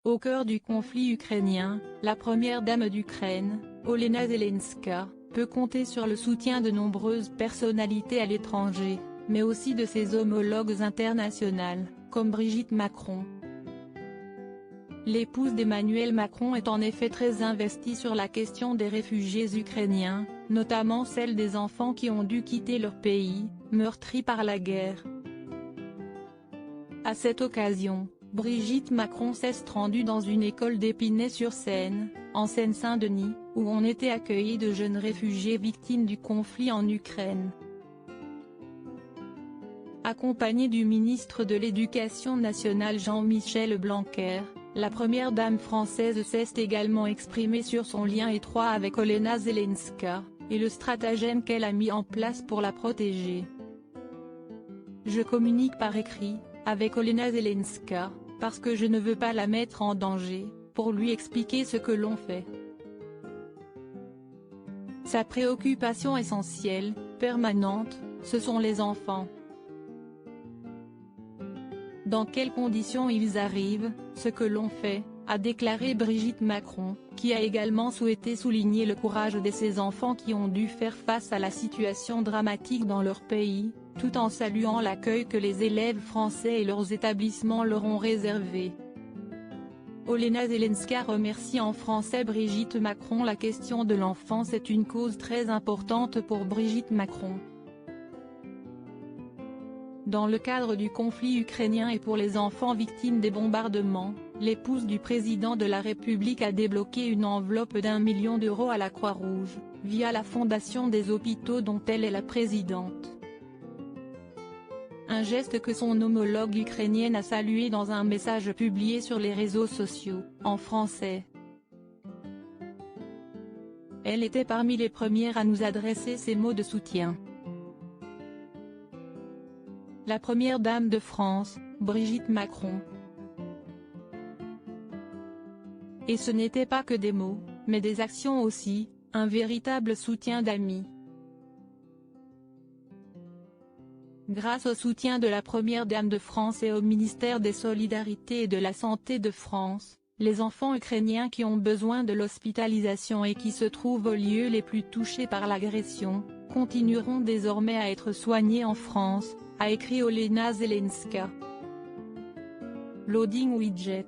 Au cœur du conflit ukrainien, la première dame d'Ukraine, Olena Zelenska, peut compter sur le soutien de nombreuses personnalités à l'étranger, mais aussi de ses homologues internationales, comme Brigitte Macron. L'épouse d'Emmanuel Macron est en effet très investie sur la question des réfugiés ukrainiens, notamment celle des enfants qui ont dû quitter leur pays, meurtri par la guerre. À cette occasion, Brigitte Macron s'est rendue dans une école d'Épinay-sur-Seine, en Seine-Saint-Denis, où on était accueillis de jeunes réfugiés victimes du conflit en Ukraine. Accompagnée du ministre de l'Éducation nationale Jean-Michel Blanquer, la première dame française s'est également exprimée sur son lien étroit avec Olena Zelenska, et le stratagème qu'elle a mis en place pour la protéger. Je communique par écrit, avec Olena Zelenska, parce que je ne veux pas la mettre en danger, pour lui expliquer ce que l'on fait. Sa préoccupation essentielle, permanente, ce sont les enfants. Dans quelles conditions ils arrivent, ce que l'on fait, a déclaré Brigitte Macron, qui a également souhaité souligner le courage de ces enfants qui ont dû faire face à la situation dramatique dans leur pays, tout en saluant l'accueil que les élèves français et leurs établissements leur ont réservé. Olena Zelenska remercie en français Brigitte Macron. La question de l'enfance est une cause très importante pour Brigitte Macron. Dans le cadre du conflit ukrainien et pour les enfants victimes des bombardements, l'épouse du président de la République a débloqué une enveloppe d'1 million d'euros à la Croix-Rouge, via la fondation des hôpitaux dont elle est la présidente. Un geste que son homologue ukrainienne a salué dans un message publié sur les réseaux sociaux, en français. Elle était parmi les premières à nous adresser ces mots de soutien. La première dame de France, Brigitte Macron. Et ce n'était pas que des mots, mais des actions aussi, un véritable soutien d'amis. Grâce au soutien de la première dame de France et au ministère des Solidarités et de la Santé de France, les enfants ukrainiens qui ont besoin de l'hospitalisation et qui se trouvent aux lieux les plus touchés par l'agression, continueront désormais à être soignés en France, a écrit Olena Zelenska. Loading widget.